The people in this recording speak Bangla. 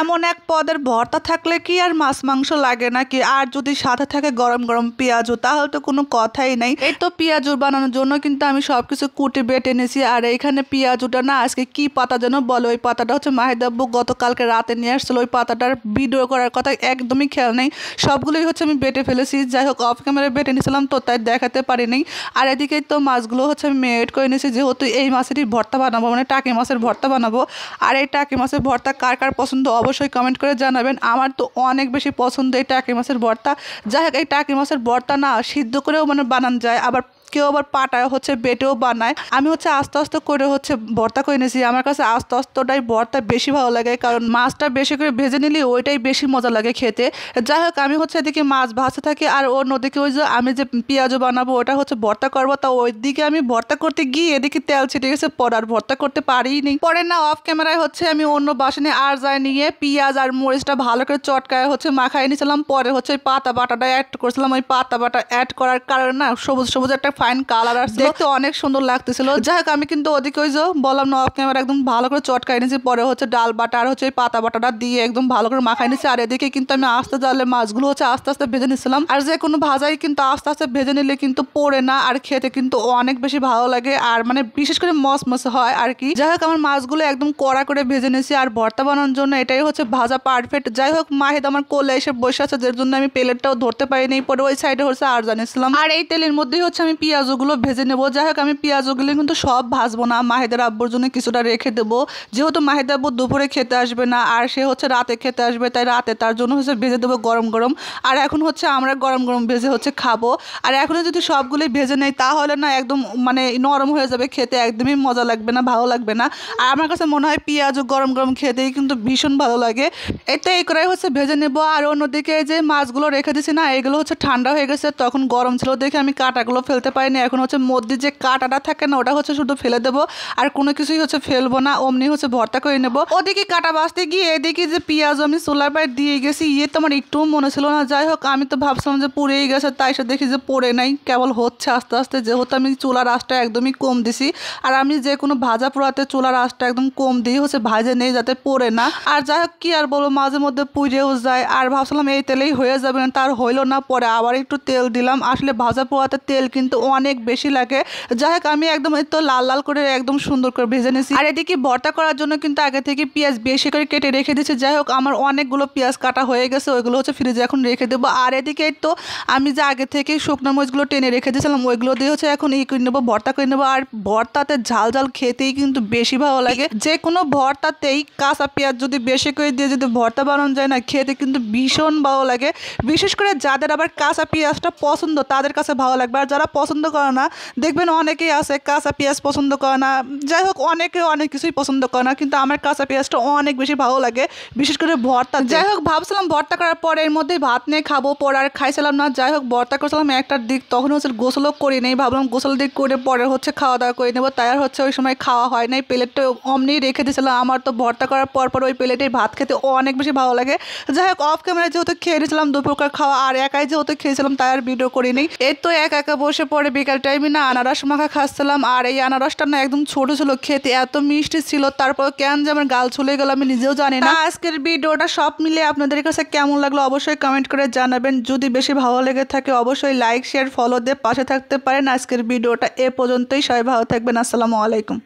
এমন এক পদের ভর্তা থাকলে কি আর মাছ মাংস লাগে নাকি? আর যদি সাথে থাকে গরম গরম পেঁয়াজু, তাহলে তো কোনো কথাই নাই। এই তো পেঁয়াজু বানানোর জন্য কিন্তু আমি সবকিছু কুটে বেটে নিয়েছি। আর এইখানে পেঁয়াজুটা না আজকে কি পাতা যেন বলে, ওই পাতাটা হচ্ছে মাহিদাব্বু গতকালকে রাতে নিয়ে আসছিল। ওই পাতাটার ভিডিও করার কথা একদমই খেয়াল নেই, সবগুলোই হচ্ছে আমি বেটে ফেলেছি। যাই হোক, অফ ক্যামেরায় বেটে নিয়েছিলাম তো তাই দেখাতে পারিনি। আর এদিকে তো মাছগুলো হচ্ছে আমি মেরিনেট করে নিয়েছি, যেহেতু এই মাছেরই ভর্তা বানাবো, মানে টাকি মাছের ভর্তা বানাবো। আর এই টাকি মাছের ভর্তা কার কার পছন্দ অবশ্যই কমেন্ট করে জানাবেন। আমার তো অনেক বেশি পছন্দ এই টাকি মাছের ভর্তা। যাই হোক, এই টাকি মাছের ভর্তা না সিদ্ধ করেও মানে বানানো যায়, আবার কেউ আবার পাটায় হচ্ছে বেটেও বানায়। আমি হচ্ছে আস্তে আস্তে করে হচ্ছে ভর্তা করে নিয়েছি। আমার কাছে আস্তে আস্তেটাই ভর্তা বেশি ভালো লাগে, কারণ মাছটা বেশি করে ভেজে নিলে ওইটাই বেশি মজা লাগে খেতে। যাই হোক, আমি হচ্ছে এদিকে মাছ ভাজতে থাকি আর অন্যদিকে ওই যে আমি যে পেঁয়াজও বানাবো ওটা হচ্ছে ভর্তা করবো। তা ওইদিকে আমি ভর্তা করতে গিয়ে এদিকে তেল ছিটে গেছে, পরে আর ভর্তা করতে পারিনি। পরে না অফ ক্যামেরায় হচ্ছে আমি অন্য বাসনে আর যাই নিয়ে পেঁয়াজ আর মরিচটা ভালো করে চটকায় হচ্ছে মাখাই নিয়েছিলাম। পরে হচ্ছে ওই পাতা বাটাটা অ্যাড করেছিলাম। ওই পাতা বাটা অ্যাড করার কারণে না সবুজ সবুজ একটা ফাইন কালার আসছে, দেখতে অনেক সুন্দর লাগতেছিল। যাই হোক, আমি কিন্তু ওদিকে ওই যে বললাম না অফ ক্যামেরা একদম ভালো করে চটকাই নিয়েছি। পরে হচ্ছে ডাল বাটা আর হচ্ছে এই পাতা বাটাটা দিয়ে একদম ভালো করে মাখাই নিয়েছি। আর এদিকে কিন্তু আমি আস্তে জালে মাছগুলো হচ্ছে আস্তে আস্তে ভেজে নিয়েছিলাম। আর যে কোনো ভাজাই কিন্তু আস্তে আস্তে ভেজে নিলে কিন্তু পড়ে না, আর খেতে কিন্তু অনেক বেশি ভালো লাগে, আর মানে বিশেষ করে মসমসে হয় আর কি। যাই হোক, আমার মাছগুলো একদম কড়া করে ভেজে নিয়েছি। আর ভর্তা বানানোর জন্য এটাই হচ্ছে ভাজা পারফেক্ট। যাই হোক, মাহিদ আমার কোলে এসে বসে আছে, যার জন্য আমি প্লেটটাও ধরতে পারিনি। পরে ওই সাইডে হচ্ছে আর জানিয়েছিলাম। আর এই তেলের মধ্যেই হচ্ছে আমি পেঁয়াজগুলো ভেজে নেবো। যাই হোক, আমি পেঁয়াজগুলো কিন্তু সব ভাজবো না, মাহিদের আব্বুর জন্য কিছুটা রেখে দেবো, যেহেতু মাহিদ আব্বু দুপুরে খেতে আসবে না আর সে হচ্ছে রাতে খেতে আসবে, তাই রাতে তার জন্য হচ্ছে ভেজে দেবো গরম গরম। আর এখন হচ্ছে আমরা গরম গরম ভেজে হচ্ছে খাবো। আর এখনো যদি সবগুলোই ভেজে নেই তাহলে না একদম মানে নরম হয়ে যাবে, খেতে একদমই মজা লাগবে না, ভালো লাগবে না। আর আমার কাছে মনে হয় পেঁয়াজও গরম গরম খেতেই কিন্তু ভীষণ ভালো লাগে। এতে এই করেই হচ্ছে ভেজে নেবো। আর অন্যদিকে যে মাছগুলো রেখে দিছি না, এগুলো হচ্ছে ঠান্ডা হয়ে গেছে, তখন গরম ছিল দেখে আমি কাঁটাগুলো ফেলতে পারিনি। এখন হচ্ছে মধ্যে যে কাঁটাটা থাকে না ওটা হচ্ছে শুধু ফেলে দেবো, আর কোনো কিছুই হচ্ছে ফেলবো না, অমনি হচ্ছে ভর্তা করে নেবো। ওদিকে কাঁটা বাঁচতে গিয়ে এদিকে যে পেঁয়াজ আমি চুলার পায়ে দিয়ে গেছি, তো আমার একটু মনে ছিল না। যাই হোক, আমি তো ভাবছিলাম যে পুড়েই গেছে, তাই সে দেখি যে পড়ে নাই, কেবল হচ্ছে আস্তে আস্তে, যেহেতু আমি চুলার আঁচটা একদমই কম দিছি। আর আমি যে কোনো ভাজা পোড়াতে চুলার আঁচটা একদম কম দিয়ে হচ্ছে ভাজে নেই, যাতে পড়ে না। আর যাই হোক, কি আর বলবো, মাঝে মধ্যে পুড়েও যায়। আর ভাবছিলাম এই তেলেই হয়ে যাবে না, তার হইলো না। পরে আবার একটু তেল দিলাম, আসলে ভাজা পোড়াতে তেল কিন্তু অনেক বেশি লাগে। যাই হোক, আমি একদম তো লাল লাল করে একদম সুন্দর করে ভেজে নিয়েছি। আর এদিকে ভর্তা করার জন্য কিন্তু আগে থেকে পেঁয়াজ বেশি করে কেটে রেখে দিয়েছি। যাই হোক, আমার অনেকগুলো পেঁয়াজ কাটা হয়ে গেছে, ওইগুলো হচ্ছে ফ্রিজে এখন রেখে দেবো। আর এদিকে তো আমি যে আগে থেকে শুকনো মরিচগুলো টেনে রেখে দিয়েছিলাম, ওইগুলো দিয়ে হচ্ছে এখন করে নেবো, ভর্তা করে নেবো। আর ভর্তাতে ঝাল ঝাল খেতেই কিন্তু বেশি ভালো লাগে। যে কোনো ভর্তাতেই কাঁচা পেঁয়াজ যদি বেশি করে দিয়ে যদি ভর্তা বানানো যায় না, খেতে কিন্তু ভীষণ ভালো লাগে। বিশেষ করে যাদের আবার কাঁচা পেঁয়াজটা পছন্দ তাদের কাছে ভালো লাগবে। আর যারা পছন্দ করে না, দেখবেন অনেকেই আছে কাঁচা পেঁয়াজ পছন্দ করে না। যাই হোক, অনেকে অনেক কিছুই পছন্দ করে না, কিন্তু আমার কাঁচা পেঁয়াজটা অনেক বেশি ভালো লাগে, বিশেষ করে ভর্তা। যাই হোক, ভাবছিলাম ভর্তা করার পরে এর মধ্যে ভাত নিয়ে খাবো, পরে আর খাইছিলাম না। যাই হোক, ভর্তা করছিলাম একটার দিক, তখন হচ্ছে গোসলও করি নেই, ভাবলাম গোসল দিক করে পরে হচ্ছে খাওয়া দাওয়া করে নেবো। তাই আর হচ্ছে ওই সময় খাওয়া হয় নাই, প্লেটটা অমনি রেখে দিয়েছিলাম। আমার তো ভর্তা করার পর ওই প্লেটে ভাত খেতে অনেক বেশি ভালো লাগে। যাই হোক, অফ ক্যামেরায় যেহেতু খেয়ে নিয়েছিলাম দুপুরকার খাওয়া, আর একাই যেহেতু খেয়েছিলাম তাই আর ভিডিও করিনি। এই তো একা একা বসে পরে বিকাল টাইমে না আনারস মাখা খাচ্ছিলাম। আর এই আনারসটা না একদম ছোট ছিল, খেতে এত মিষ্টি ছিল, তারপর কেন যে আমার গাল ছুলে গেল আমি নিজেও জানি না। আজকের ভিডিওটা সব মিলে আপনাদের কাছে কেমন লাগলো অবশ্যই কমেন্ট করে জানাবেন। যদি বেশি ভালো লেগে থাকে অবশ্যই লাইক শেয়ার ফলো দিয়ে পাশে থাকতে পারেন। আজকের ভিডিওটা এ পর্যন্তই, সবাই ভালো থাকবেন, আসসালামু আলাইকুম।